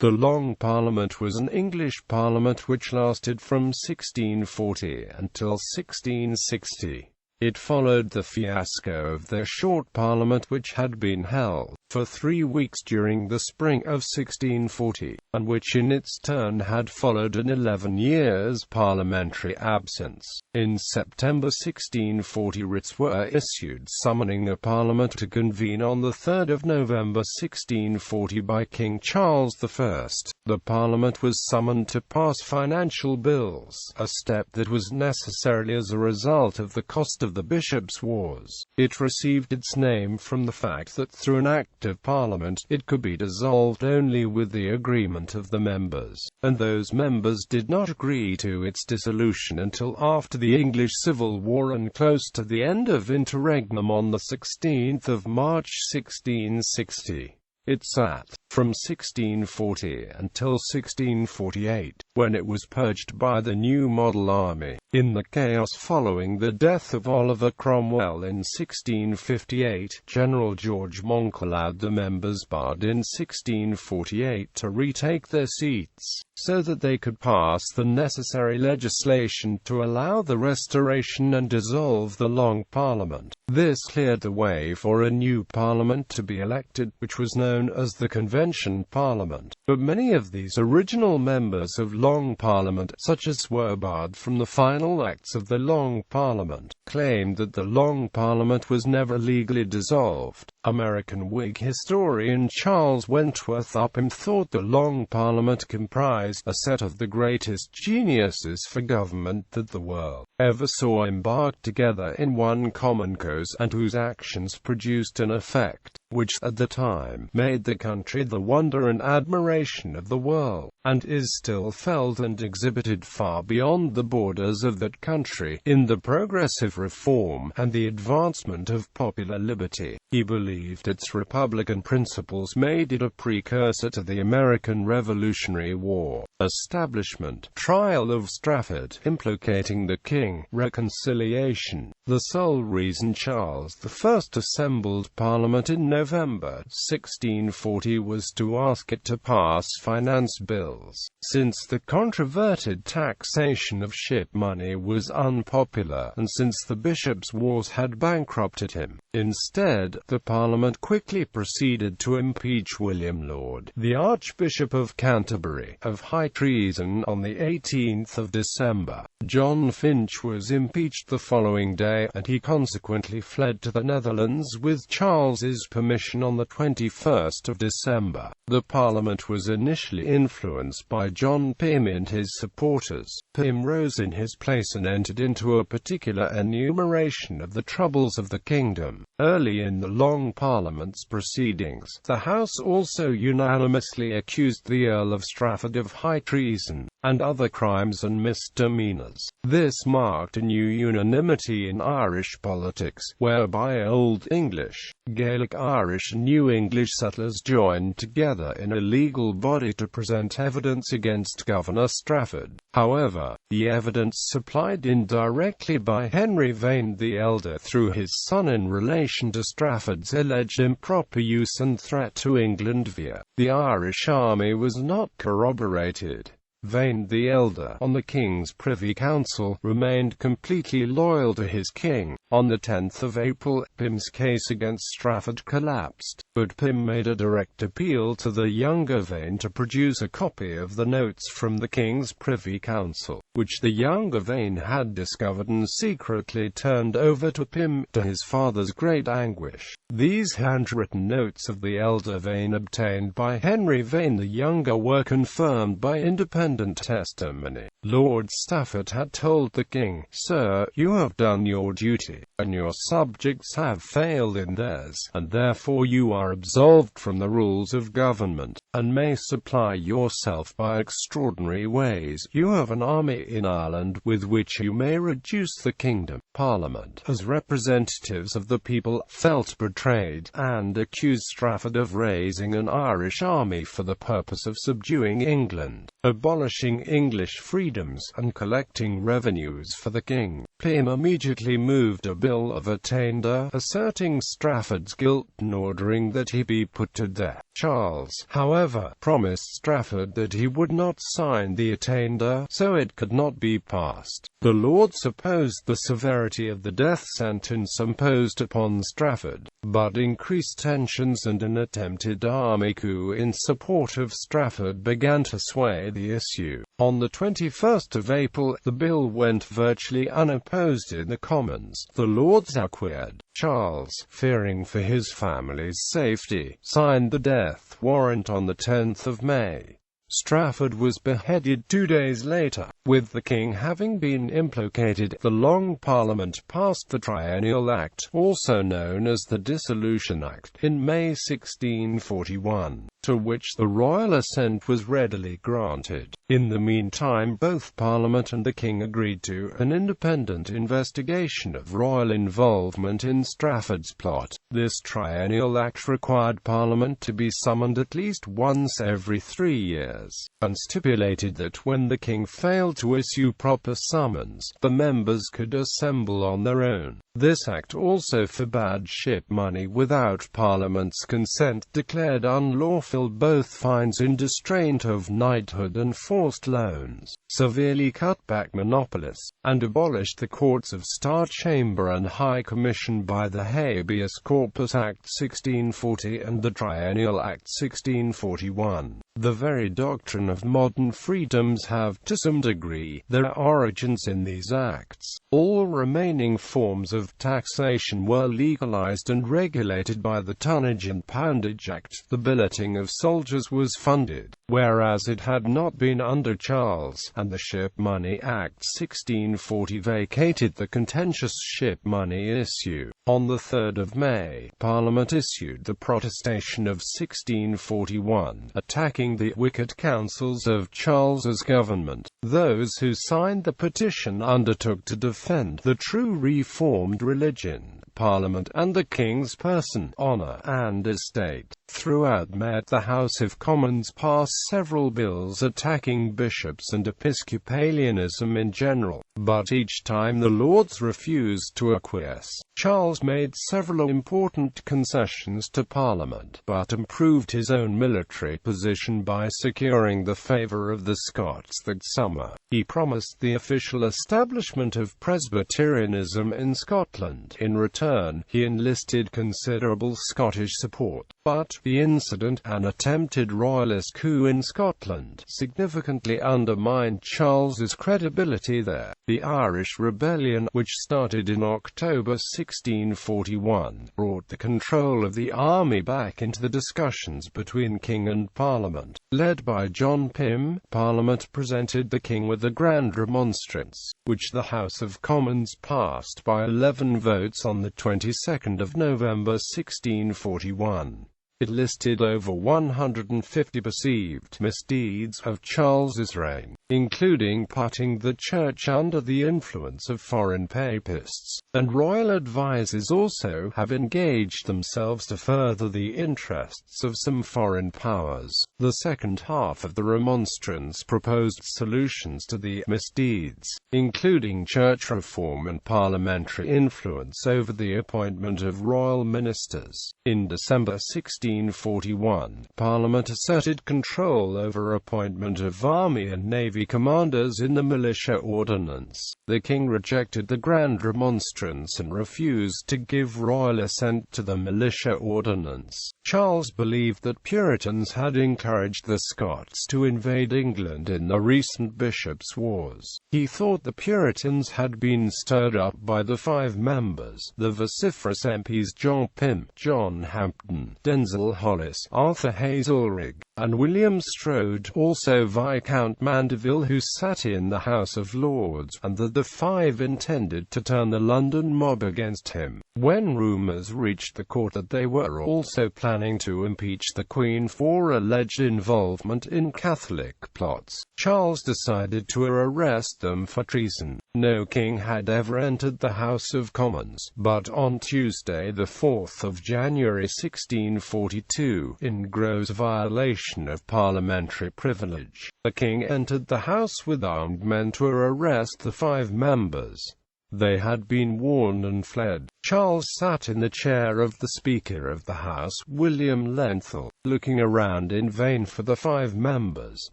The Long Parliament was an English parliament which lasted from 1640 until 1660. It followed the fiasco of the short parliament which had been held for 3 weeks during the spring of 1640, and which in its turn had followed an 11 years parliamentary absence. In September 1640 writs were issued summoning a parliament to convene on the 3rd of November 1640 by King Charles I. The parliament was summoned to pass financial bills, a step that was necessary as a result of the cost of the bishops' wars. It received its name from the fact that through an act of Parliament, it could be dissolved only with the agreement of the members, and those members did not agree to its dissolution until after the English Civil War and close to the end of interregnum on the 16th of March 1660. It sat from 1640 until 1648, when it was purged by the new model army. In the chaos following the death of Oliver Cromwell in 1658, General George Monk allowed the members barred in 1648 to retake their seats, so that they could pass the necessary legislation to allow the restoration and dissolve the Long Parliament. This cleared the way for a new parliament to be elected, which was known as the Convention Parliament. But many of these original members of Long Parliament, such as were barred from the final acts of the Long Parliament, claimed that the Long Parliament was never legally dissolved. American Whig historian Charles Wentworth Upham thought the Long Parliament comprised a set of the greatest geniuses for government that the world ever saw embarked together in one common cause, and whose actions produced an effect which, at the time, made the country the wonder and admiration of the world, and is still felt and exhibited far beyond the borders of that country, in the progressive reform and the advancement of popular liberty. He believed its republican principles made it a precursor to the American Revolutionary War. Establishment, trial of Strafford, implicating the king, reconciliation. The sole reason Charles I assembled Parliament in November 1640 was to ask it to pass finance bills, since the controverted taxation of ship money was unpopular, and since the bishops' wars had bankrupted him. Instead, the Parliament quickly proceeded to impeach William Laud, the Archbishop of Canterbury, of high treason on the 18th of December. John Finch was impeached the following day, and he consequently fled to the Netherlands with Charles's permission on the 21st of December. The Parliament was initially influenced by John Pym and his supporters. Pym rose in his place and entered into a particular enumeration of the troubles of the kingdom. Early in the Long Parliament's proceedings, the House also unanimously accused the Earl of Strafford of high treason and other crimes and misdemeanors. This marked a new unanimity in Irish politics, whereby Old English, Gaelic Irish and New English settlers joined together in a legal body to present evidence against Governor Strafford. However, the evidence supplied indirectly by Henry Vane the Elder through his son in relation to Strafford's alleged improper use and threat to England via the Irish army was not corroborated. Vane the Elder, on the King's Privy Council, remained completely loyal to his king. On the 10th of April, Pym's case against Strafford collapsed, but Pym made a direct appeal to the younger Vane to produce a copy of the notes from the King's Privy Council, which the younger Vane had discovered and secretly turned over to Pym, to his father's great anguish. These handwritten notes of the elder Vane obtained by Henry Vane the Younger were confirmed by independent testimony. Lord Stafford had told the king, "Sir, you have done your duty, and your subjects have failed in theirs, and therefore you are absolved from the rules of government, and may supply yourself by extraordinary ways. You have an army in Ireland, with which you may reduce the kingdom." Parliament, as representatives of the people, felt betrayed, and accused Strafford of raising an Irish army for the purpose of subduing England. Abolish abolishing English freedoms and collecting revenues for the king. Pym immediately moved a bill of attainder, asserting Strafford's guilt and ordering that he be put to death. Charles, however, promised Strafford that he would not sign the attainder, so it could not be passed. The Lords opposed the severity of the death sentence imposed upon Strafford, but increased tensions and an attempted army coup in support of Strafford began to sway the issue. On the 21st of April, the bill went virtually unopposed in the Commons. The Lords acquiesced. Charles, fearing for his family's safety, signed the death warrant on the 10th of May. Strafford was beheaded 2 days later. With the king having been implicated, the Long Parliament passed the Triennial Act, also known as the Dissolution Act, in May 1641, to which the royal assent was readily granted. In the meantime, both Parliament and the king agreed to an independent investigation of royal involvement in Strafford's plot. This Triennial Act required Parliament to be summoned at least once every 3 years, and stipulated that when the king failed to issue proper summons, the members could assemble on their own. This act also forbade ship money without Parliament's consent, declared unlawful both fines in distraint of knighthood and forced loans, severely cut back monopolies, and abolished the courts of Star Chamber and High Commission by the Habeas Corpus Act 1640 and the Triennial Act 1641. The very doctrine of modern freedoms have, to some degree, their origins in these acts. All remaining forms of taxation were legalized and regulated by the Tonnage and Poundage Act. The billeting of soldiers was funded, whereas it had not been under Charles, and the Ship Money Act 1640 vacated the contentious ship money issue. On the 3rd of May, Parliament issued the Protestation of 1641, attacking the wicked counsels of Charles's government. Those who signed the petition undertook to defend the true Reformed religion, Parliament, and the King's person, honour, and estate. Throughout May, the House of Commons passed several bills attacking bishops and Episcopalianism in general, but each time the Lords refused to acquiesce. Charles made several important concessions to Parliament, but improved his own military position by securing the favour of the Scots that summer. He promised the official establishment of Presbyterianism in Scotland. In return, he enlisted considerable Scottish support, but the incident, an attempted royalist coup in Scotland, significantly undermined Charles's credibility there. The Irish Rebellion, which started in October 1641, brought the control of the army back into the discussions between king and Parliament. Led by John Pym, Parliament presented the king with a grand remonstrance, which the House of Commons passed by 11 votes on the 22nd of November 1641. It listed over 150 perceived misdeeds of Charles's reign, including putting the church under the influence of foreign papists, and royal advisers also have engaged themselves to further the interests of some foreign powers. The second half of the remonstrance proposed solutions to the misdeeds, including church reform and parliamentary influence over the appointment of royal ministers. In December 1641, Parliament asserted control over appointment of army and navy commanders in the militia ordinance. The king rejected the grand remonstrance and refused to give royal assent to the militia ordinance. Charles believed that Puritans had encouraged the Scots to invade England in the recent bishops' wars. He thought the Puritans had been stirred up by the 5 members, the vociferous MPs John Pym, John Hampden, Denzil Hollis, Arthur Hazelrigg, and William Strode, also Viscount Mandeville, who sat in the House of Lords, and that the 5 intended to turn the London mob against him. When rumours reached the court that they were also planning to impeach the Queen for alleged involvement in Catholic plots, Charles decided to arrest them for treason. No king had ever entered the House of Commons, but on Tuesday, the 4th of January 1641, 1642, in gross violation of parliamentary privilege. The king entered the house with armed men to arrest the 5 members. They had been warned and fled. Charles sat in the chair of the Speaker of the House, William Lenthal, looking around in vain for the 5 members.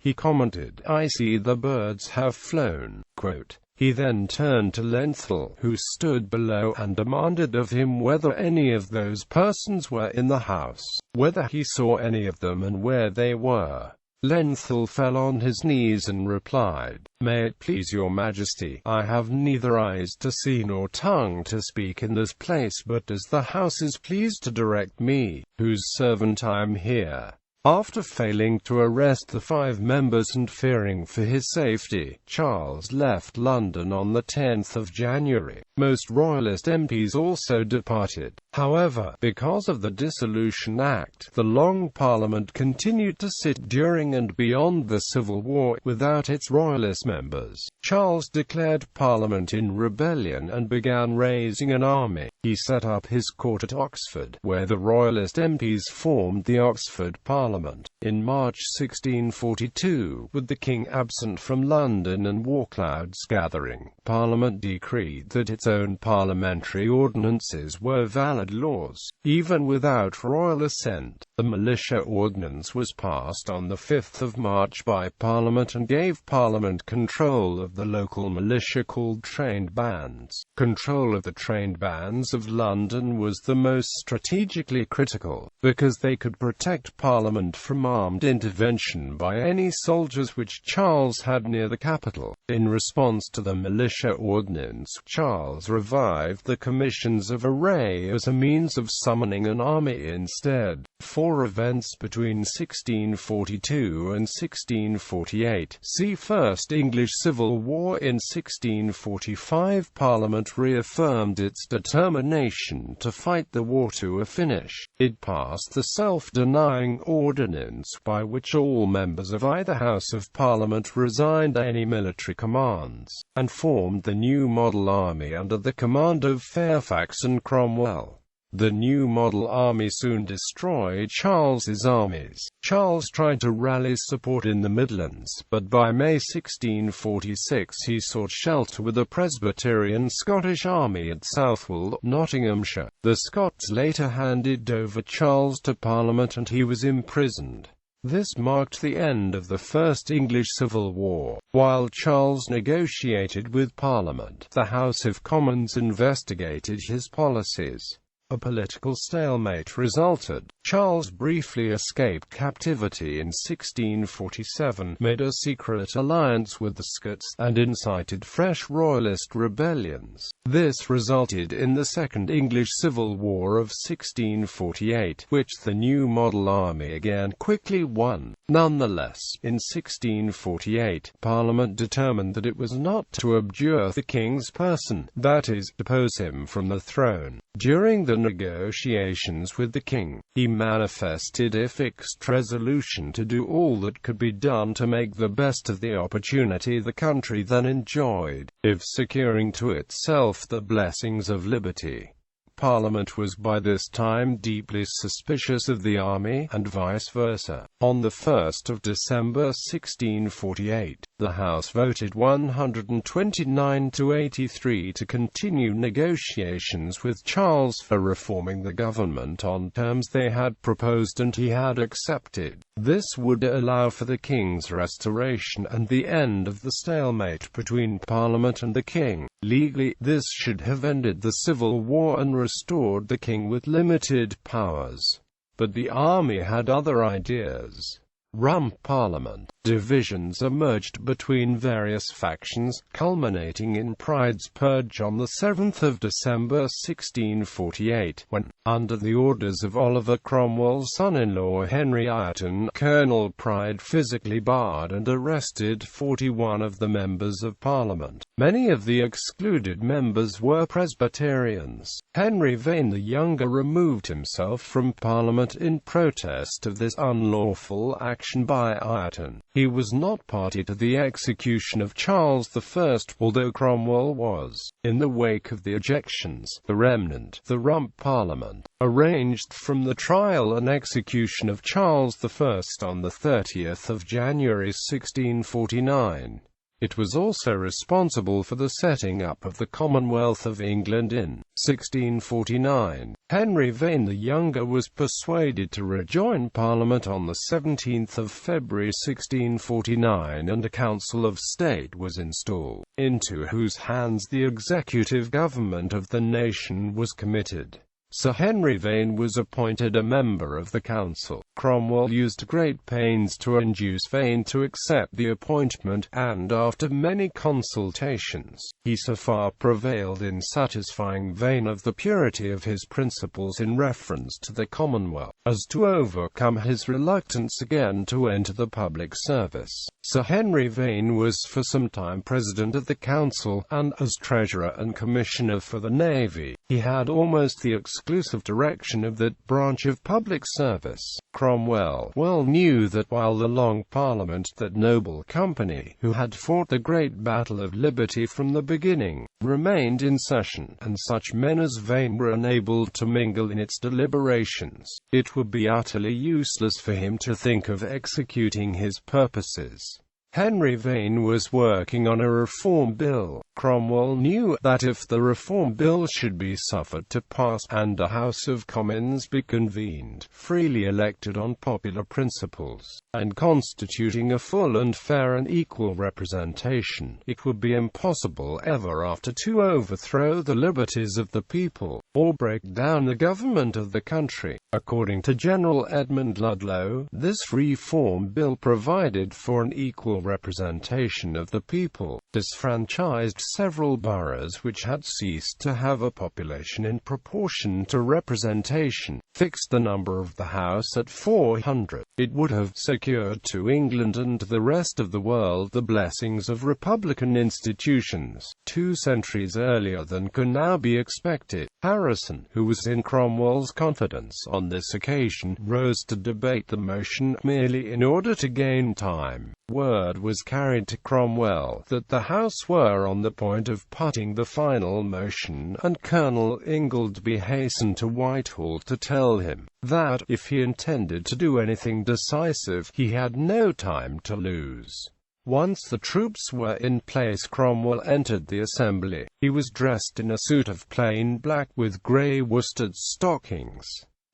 He commented, "I see the birds have flown." Quote. He then turned to Lenthal, who stood below, and demanded of him whether any of those persons were in the house, whether he saw any of them and where they were. Lenthal fell on his knees and replied, "May it please your Majesty, I have neither eyes to see nor tongue to speak in this place, but as the House is pleased to direct me, whose servant I am here." After failing to arrest the 5 members and fearing for his safety, Charles left London on the 10th of January. Most Royalist MPs also departed. However, because of the Dissolution Act, the Long Parliament continued to sit during and beyond the Civil War, without its Royalist members. Charles declared Parliament in rebellion and began raising an army. He set up his court at Oxford, where the Royalist MPs formed the Oxford Parliament. In March 1642, with the king absent from London and war clouds gathering, Parliament decreed that its own parliamentary ordinances were valid laws, even without royal assent. The Militia Ordinance was passed on the 5th of March by Parliament and gave Parliament control of the local militia called trained bands. Control of the trained bands of London was the most strategically critical, because they could protect Parliament from armed intervention by any soldiers which Charles had near the capital. In response to the Militia Ordinance, Charles revived the commissions of array as a means of summoning an army instead. 4 events between 1642 and 1648. See First English Civil War. In 1645, Parliament reaffirmed its determination to fight the war to a finish. It passed the Self-Denying Ordinance, by which all members of either House of Parliament resigned any military commands, and formed the new model army under the command of Fairfax and Cromwell. The new model army soon destroyed Charles's armies. Charles tried to rally support in the Midlands, but by May 1646 he sought shelter with a Presbyterian Scottish army at Southwold, Nottinghamshire. The Scots later handed over Charles to Parliament and he was imprisoned. This marked the end of the First English Civil War. While Charles negotiated with Parliament, the House of Commons investigated his policies. A political stalemate resulted. Charles briefly escaped captivity in 1647, made a secret alliance with the Scots, and incited fresh royalist rebellions. This resulted in the Second English Civil War of 1648, which the new model army again quickly won. Nonetheless, in 1648, Parliament determined that it was not to abjure the king's person, that is, depose him from the throne. During the negotiations with the king, he manifested a fixed resolution to do all that could be done to make the best of the opportunity the country then enjoyed, of securing to itself the blessings of liberty. Parliament was by this time deeply suspicious of the army, and vice versa. On the 1st of December 1648, the House voted 129 to 83 to continue negotiations with Charles for reforming the government on terms they had proposed and he had accepted. This would allow for the king's restoration and the end of the stalemate between Parliament and the king. Legally, this should have ended the Civil War and restored the king with limited powers. But the army had other ideas. Rump Parliament. Divisions emerged between various factions, culminating in Pride's Purge on the 7th of December 1648, when, under the orders of Oliver Cromwell's son-in-law Henry Ireton, Colonel Pride physically barred and arrested 41 of the members of Parliament. Many of the excluded members were Presbyterians. Henry Vane the Younger removed himself from Parliament in protest of this unlawful action. ejection by Ireton. He was not party to the execution of Charles I, although Cromwell was. In the wake of the ejections, the remnant, the Rump Parliament, arranged from the trial and execution of Charles I on the 30th of January 1649. It was also responsible for the setting up of the Commonwealth of England in 1649. Henry Vane the Younger was persuaded to rejoin Parliament on the 17th of February 1649, and a Council of State was installed, into whose hands the executive government of the nation was committed. Sir Henry Vane was appointed a member of the council. Cromwell used great pains to induce Vane to accept the appointment, and after many consultations, he so far prevailed in satisfying Vane of the purity of his principles in reference to the Commonwealth, as to overcome his reluctance again to enter the public service. Sir Henry Vane was for some time president of the council, and as treasurer and commissioner for the navy, he had almost the exclusive direction of that branch of public service. Cromwell well knew that while the Long Parliament, that noble company, who had fought the great battle of liberty from the beginning, remained in session, and such men as Vane were unable to mingle in its deliberations, it would be utterly useless for him to think of executing his purposes. Henry Vane was working on a reform bill. Cromwell knew that if the reform bill should be suffered to pass, and a House of Commons be convened, freely elected on popular principles, and constituting a full and fair and equal representation, it would be impossible ever after to overthrow the liberties of the people, or break down the government of the country. According to General Edmund Ludlow, this reform bill provided for an equal representation of the people, disfranchised several boroughs which had ceased to have a population in proportion to representation, fixed the number of the House at 400. It would have secured to England and the rest of the world the blessings of republican institutions 2 centuries earlier than can now be expected. Harrison, who was in Cromwell's confidence on this occasion, rose to debate the motion merely in order to gain time. Word was carried to Cromwell that the House were on the point of putting the final motion, and Colonel Ingleby hastened to Whitehall to tell him that, if he intended to do anything decisive, he had no time to lose. Once the troops were in place, Cromwell entered the assembly. He was dressed in a suit of plain black with grey worsted stockings.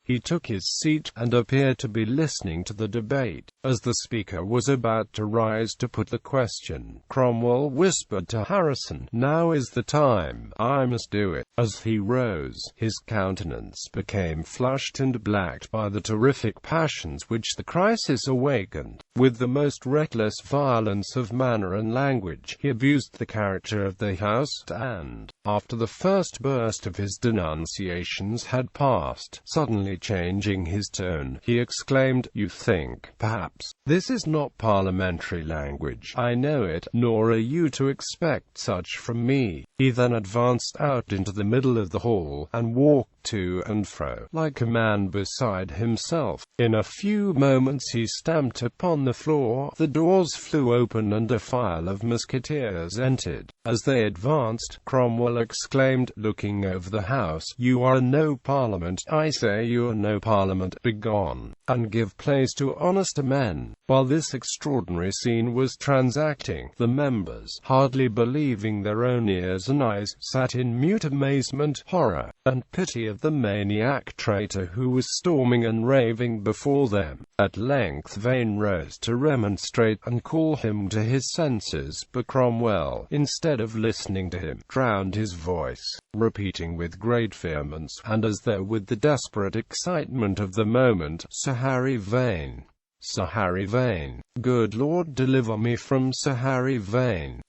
He took his seat, and appeared to be listening to the debate. As the speaker was about to rise to put the question, Cromwell whispered to Harrison, "Now is the time, I must do it." As he rose, his countenance became flushed and blacked by the terrific passions which the crisis awakened. With the most reckless violence of manner and language, he abused the character of the House, and, after the first burst of his denunciations had passed, suddenly changing his tone, he exclaimed, "You think, perhaps, this is not parliamentary language. I know it, nor are you to expect such from me." He then advanced out into the middle of the hall, and walked to and fro, like a man beside himself. In a few moments he stamped upon the floor, the doors flew open, and a file of musketeers entered. As they advanced, Cromwell exclaimed, looking over the house, "You are no parliament, I say you are no parliament. Begone, and give place to honester men." While this extraordinary scene was transacting, the members, hardly believing their own ears and eyes, sat in mute amazement, horror, and pity of the maniac traitor who was storming and raving before them. At length Vane rose to remonstrate and call him to his senses, but Cromwell, instead of listening to him, drowned his voice, repeating with great vehemence, and as though with the desperate excitement of the moment, "Sir Harry Vane! Sir Harry Vane! Good Lord, deliver me from Sir Harry Vane!"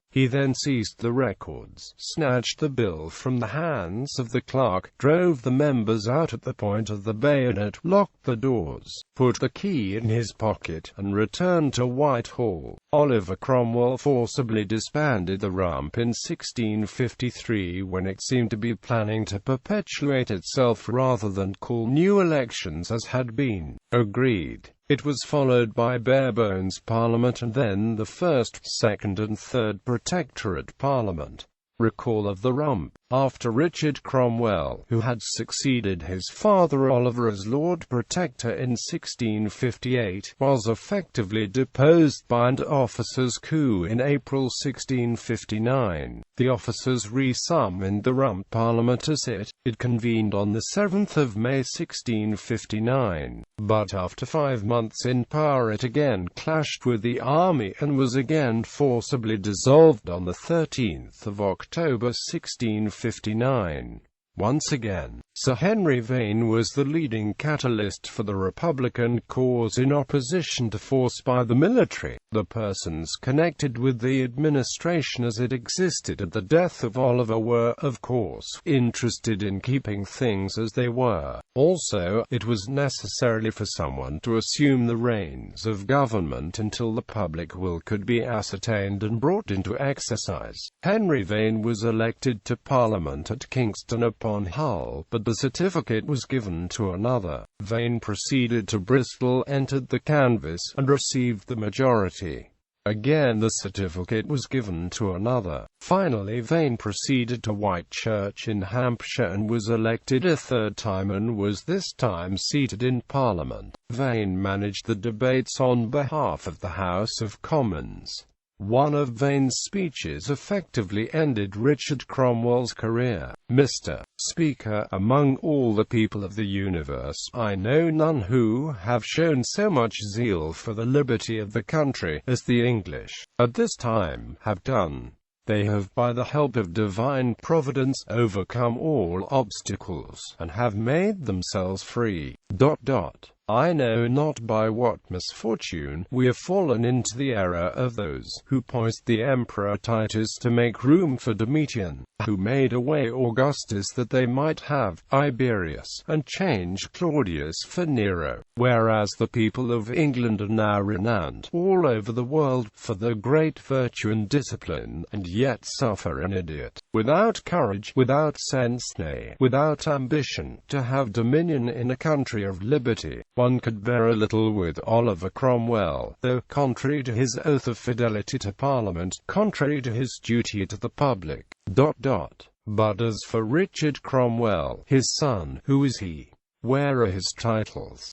He then seized the records, snatched the bill from the hands of the clerk, drove the members out at the point of the bayonet, locked the doors, put the key in his pocket, and returned to Whitehall. Oliver Cromwell forcibly disbanded the Rump in 1653, when it seemed to be planning to perpetuate itself rather than call new elections, as had been agreed. It was followed by Barebones Parliament and then the First, Second and Third Protectorate Parliament. Recall of the Rump. After Richard Cromwell, who had succeeded his father Oliver as Lord Protector in 1658, was effectively deposed by an officers' coup in April 1659. The officers re-summoned the Rump Parliament to sit. It convened on the 7th of May 1659, but after 5 months in power it again clashed with the army and was again forcibly dissolved on the 13th of October 1659. Once again, Sir Henry Vane was the leading catalyst for the Republican cause in opposition to force by the military. The persons connected with the administration as it existed at the death of Oliver were, of course, interested in keeping things as they were. Also, it was necessary for someone to assume the reins of government until the public will could be ascertained and brought into exercise. Henry Vane was elected to Parliament at Kingston upon Hull, but the certificate was given to another. Vane proceeded to Bristol, entered the canvass, and received the majority. Again the certificate was given to another. Finally Vane proceeded to Whitechurch in Hampshire and was elected a third time and was this time seated in Parliament. Vane managed the debates on behalf of the House of Commons. One of Vane's speeches effectively ended Richard Cromwell's career. Mr. Speaker, among all the people of the universe, I know none who have shown so much zeal for the liberty of the country as the English, at this time, have done. They have, by the help of divine providence, overcome all obstacles, and have made themselves free. I know not by what misfortune we have fallen into the error of those who poised the Emperor Titus to make room for Domitian, who made away Augustus that they might have Tiberius, and changed Claudius for Nero, whereas the people of England are now renowned all over the world for their great virtue and discipline, and yet suffer an idiot, without courage, without sense, nay, without ambition, to have dominion in a country of liberty. One could bear a little with Oliver Cromwell, though, contrary to his oath of fidelity to Parliament, contrary to his duty to the public. But as for Richard Cromwell, his son, who is he? Where are his titles?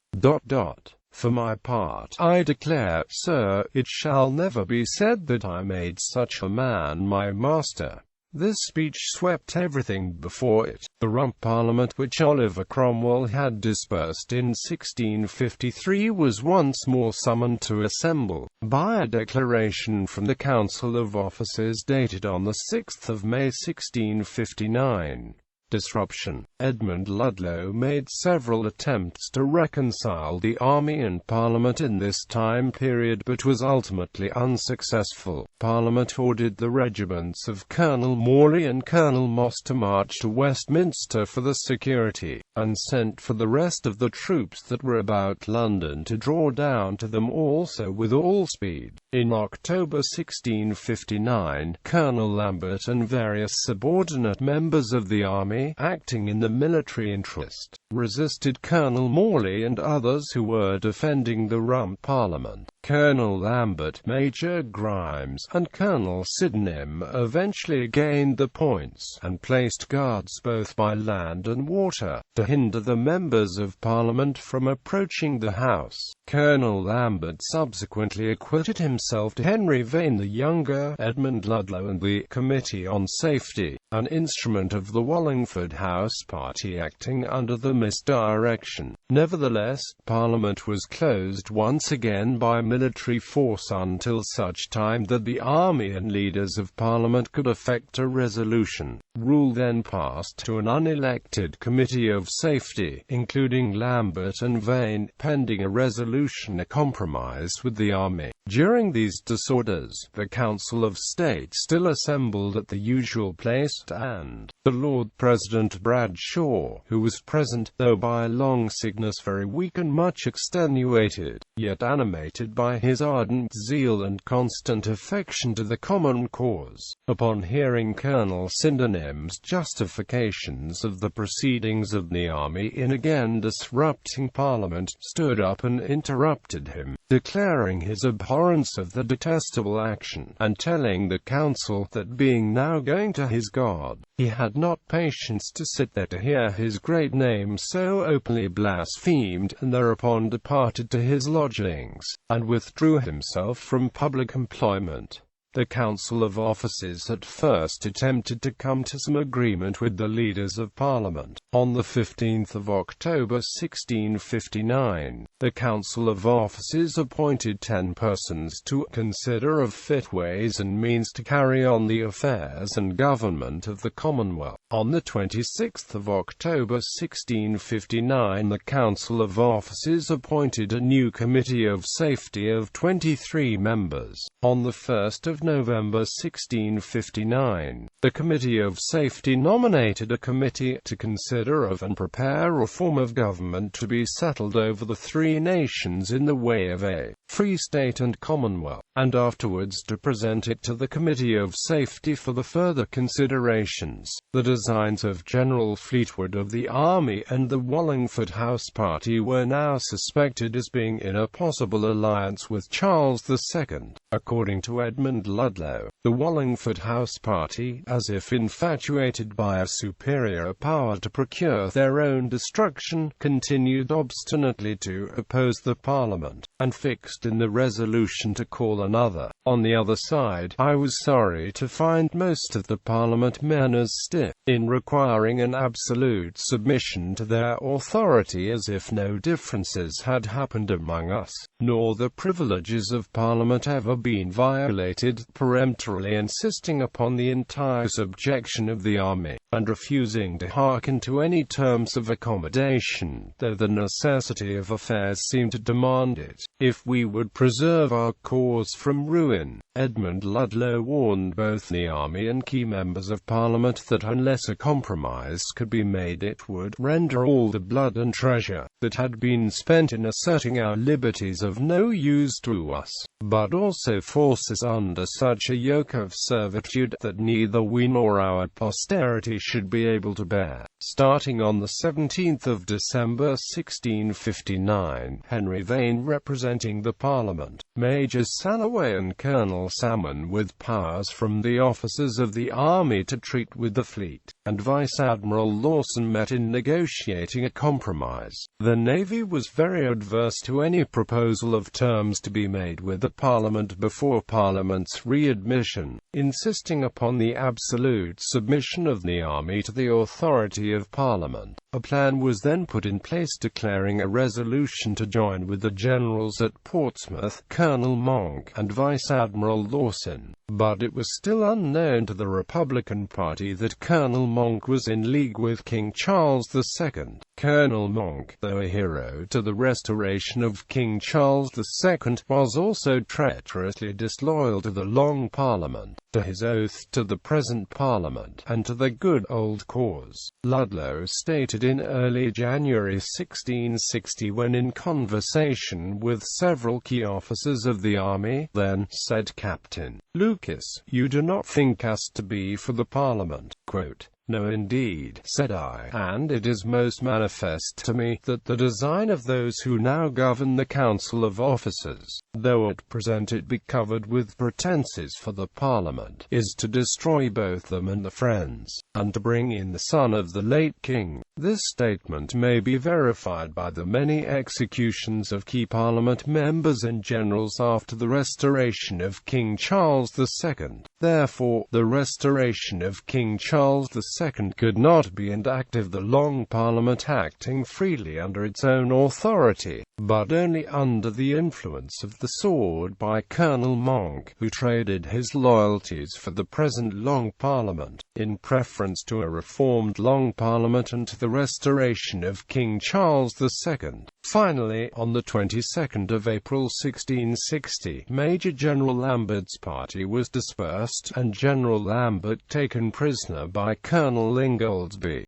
For my part, I declare, sir, it shall never be said that I made such a man my master. This speech swept everything before it. The Rump Parliament, which Oliver Cromwell had dispersed in 1653, was once more summoned to assemble, by a declaration from the Council of Officers dated on the 6th of May 1659. Disruption. Edmund Ludlow made several attempts to reconcile the army and Parliament in this time period but was ultimately unsuccessful. Parliament ordered the regiments of Colonel Morley and Colonel Moss to march to Westminster for the security, and sent for the rest of the troops that were about London to draw down to them also with all speed. In October 1659, Colonel Lambert and various subordinate members of the army, acting in the military interest, resisted Colonel Morley and others who were defending the Rump Parliament. Colonel Lambert, Major Grimes, and Colonel Sydenham eventually gained the points, and placed guards both by land and water, to hinder the members of Parliament from approaching the House. Colonel Lambert subsequently acquitted himself to Henry Vane the Younger, Edmund Ludlow and the Committee on Safety, an instrument of the Wallingford House party acting under the misdirection. Nevertheless, Parliament was closed once again by military force until such time that the army and leaders of Parliament could effect a resolution. Rule then passed to an unelected Committee of Safety, including Lambert and Vane, pending a resolution a compromise with the army. During these disorders, the Council of State still assembled at the usual place, and the Lord President Bradshaw, who was present, though by long 6 Magnus very weak and much extenuated, yet animated by his ardent zeal and constant affection to the common cause. Upon hearing Colonel Sydenham's justifications of the proceedings of the army in again disrupting Parliament, stood up and interrupted him, declaring his abhorrence of the detestable action, and telling the council that being now going to his God, he had not patience to sit there to hear his great name so openly blasphemed, and thereupon departed to his lodgings, and withdrew himself from public employment. The Council of Officers at first attempted to come to some agreement with the leaders of Parliament. On the 15th of October 1659, the Council of Officers appointed 10 persons to consider of fit ways and means to carry on the affairs and government of the Commonwealth. On the 26th of October 1659, the Council of Officers appointed a new Committee of Safety of 23 members. On the 1st of November 1659, the Committee of Safety nominated a committee to consider of and prepare a form of government to be settled over the 3 nations in the way of a free state and commonwealth, and afterwards to present it to the Committee of Safety for the further considerations. The designs of General Fleetwood of the army and the Wallingford House party were now suspected as being in a possible alliance with Charles II. According to Edmund Ludlow, the Wallingford House party, as if infatuated by a superior power to procure their own destruction, continued obstinately to oppose the Parliament, and fixed in the resolution to call another. On the other side, I was sorry to find most of the Parliament men as stiff in requiring an absolute submission to their authority as if no differences had happened among us, nor the privileges of Parliament ever been violated, peremptorily insisting upon the entire subjection of the army, and refusing to hearken to any terms of accommodation, though the necessity of affairs seemed to demand it, if we would preserve our cause from ruin. Edmund Ludlow warned both the army and key members of Parliament that unless a compromise could be made it would render all the blood and treasure that had been spent in asserting our liberties of no use to us, but also force us under such a yoke of servitude that neither we nor our posterity should be able to bear. Starting on the 17th of December 1659, Henry Vane, representing the Parliament, Majors Salloway and Colonel Salmon, with powers from the officers of the army to treat with the fleet, and Vice Admiral Lawson, met in negotiating a compromise. The Navy was very adverse to any proposal of terms to be made with the Parliament before Parliament's readmission, insisting upon the absolute submission of the army to the authority of Parliament. A plan was then put in place declaring a resolution to join with the generals at Portsmouth, Colonel Monk and Vice Admiral Lawson, but it was still unknown to the Republican party that Colonel Monk was in league with King Charles II. Colonel Monk, though a hero to the restoration of King Charles II, was also treacherously disloyal to the Long Parliament, to his oath to the present Parliament, and to the good old cause. Ludlow stated in early January 1660, when in conversation with several key officers of the army, "Then," said Captain Lucas, "you do not think us to be for the Parliament?" Quote, "No indeed," said I, "and it is most manifest to me, that the design of those who now govern the Council of Officers, though at present it be covered with pretences for the Parliament, is to destroy both them and the friends, and to bring in the son of the late King." This statement may be verified by the many executions of key Parliament members and generals after the restoration of King Charles II. Therefore, the restoration of King Charles II could not be enacted, the Long Parliament acting freely under its own authority, but only under the influence of the sword by Colonel Monk, who traded his loyalties for the present Long Parliament, in preference to a reformed Long Parliament and to the restoration of King Charles II. Finally, on the 22nd of April 1660, Major General Lambert's party was dispersed, and General Lambert taken prisoner by Colonel Ingoldsby.